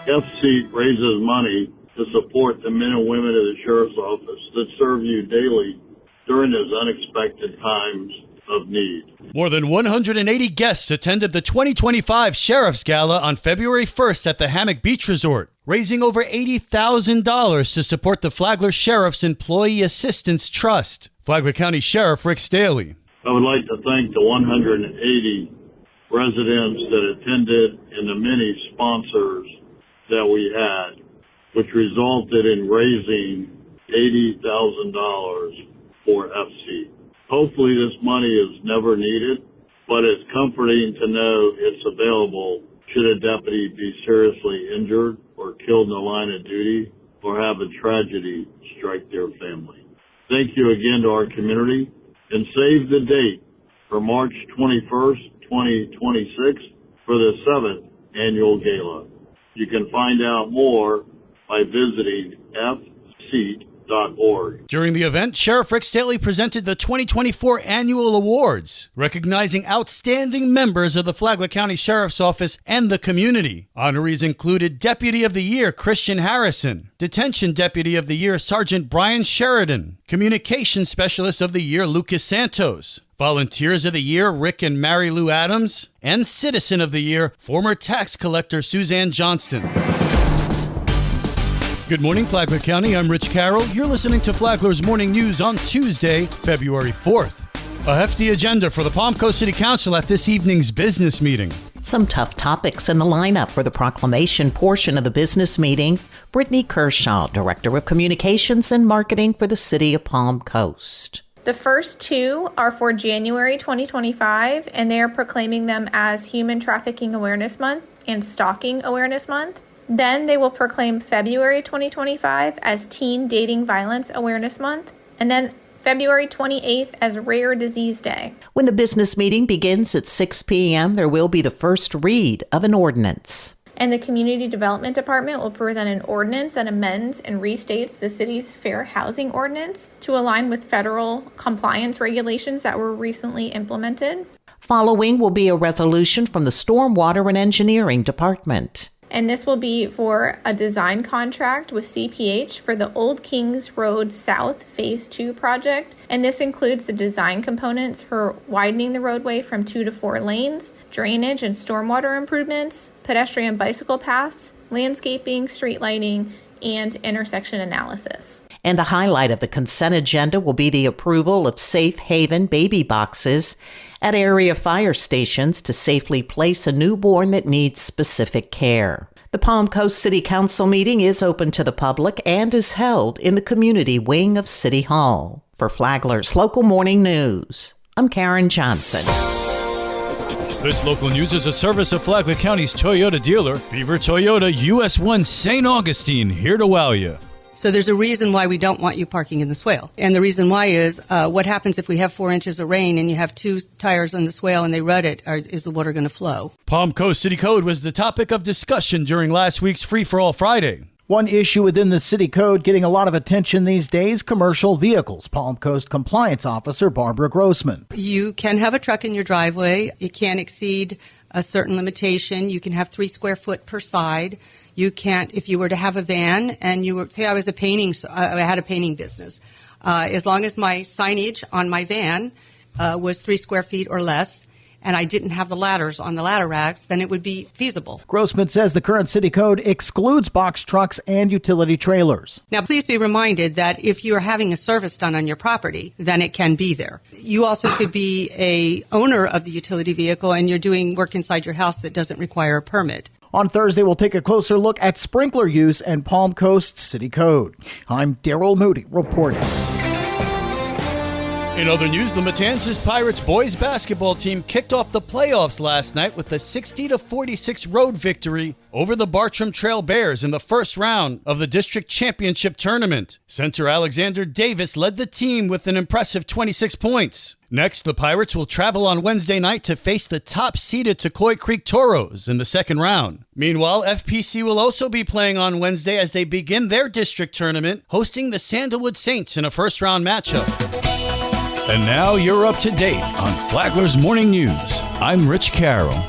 FC raises money to support the men and women of the Sheriff's Office that serve you daily during those unexpected times of need. More than 180 guests attended the 2025 Sheriff's Gala on February 1st at the Hammock Beach Resort, raising over $80,000 to support the Flagler Sheriff's Employee Assistance Trust. Flagler County Sheriff Rick Staley. I would like to thank the 180 residents that attended and the many sponsors that we had, which resulted in raising $80,000 for FC. Hopefully this money is never needed, but it's comforting to know it's available should a deputy be seriously injured or killed in the line of duty or have a tragedy strike their family. Thank you again to our community, and save the date for March 21st, 2026 for the 7th Annual Gala. You can find out more by visiting fseat.org. During the event, Sheriff Rick Staley presented the 2024 Annual Awards, recognizing outstanding members of the Flagler County Sheriff's Office and the community. Honorees included Deputy of the Year Christian Harrison, Detention Deputy of the Year Sergeant Brian Sheridan, Communications Specialist of the Year Lucas Santos, Volunteers of the Year Rick and Mary Lou Adams, and Citizen of the Year former tax collector Suzanne Johnston. Good morning, Flagler County. I'm Rich Carroll. You're listening to Flagler's Morning News on Tuesday, February 4th. A hefty agenda for the Palm Coast City Council at this evening's business meeting. Some tough topics in the lineup for the proclamation portion of the business meeting. Brittany Kershaw, Director of Communications and Marketing for the City of Palm Coast. The first two are for January 2025, and they are proclaiming them as Human Trafficking Awareness Month and Stalking Awareness Month. Then they will proclaim February 2025 as Teen Dating Violence Awareness Month, and then February 28th as Rare Disease Day. When the business meeting begins at 6 p.m., there will be the first read of an ordinance. And the Community Development Department will present an ordinance that amends and restates the city's Fair Housing Ordinance to align with federal compliance regulations that were recently implemented. Following will be a resolution from the Stormwater and Engineering Department. And this will be for a design contract with CPH for the Old Kings Road South Phase 2 project. And this includes the design components for widening the roadway from 2 to 4 lanes, drainage and stormwater improvements, pedestrian bicycle paths, landscaping, street lighting, and intersection analysis. And a highlight of the consent agenda will be the approval of safe haven baby boxes at area fire stations to safely place a newborn that needs specific care. The Palm Coast City Council meeting is open to the public and is held in the community wing of City Hall. For Flagler's Local Morning News, I'm Karen Johnson. This local news is a service of Flagler County's Toyota dealer, Beaver Toyota US 1 St. Augustine, here to wow you. So there's a reason why we don't want you parking in the swale. And the reason why is what happens if we have 4 inches of rain and you have 2 tires on the swale and they rut it, is the water going to flow? Palm Coast City Code was the topic of discussion during last week's Free for All Friday. One issue within the city code getting a lot of attention these days, commercial vehicles. Palm Coast Compliance Officer Barbara Grossman. You can have a truck in your driveway. It can't exceed a certain limitation. You can have 3 square foot per side. You can't, if you were to have a van and you were, say I was I had a painting business. As long as my signage on my van was 3 square feet or less, and I didn't have the ladders on the ladder racks, then it would be feasible. Grossman says the current city code excludes box trucks and utility trailers. Now, please be reminded that if you're having a service done on your property, then it can be there. You also could be a owner of the utility vehicle and you're doing work inside your house that doesn't require a permit. On Thursday, we'll take a closer look at sprinkler use and Palm Coast City Code. I'm Daryl Moody reporting. In other news, the Matanzas Pirates boys basketball team kicked off the playoffs last night with a 60-46 road victory over the Bartram Trail Bears in the first round of the district championship tournament. Center Alexander Davis led the team with an impressive 26 points. Next, the Pirates will travel on Wednesday night to face the top-seeded Tucoy Creek Toros in the second round. Meanwhile, FPC will also be playing on Wednesday as they begin their district tournament, hosting the Sandalwood Saints in a first-round matchup. And now you're up to date on Flagler's Morning News. I'm Rich Carroll.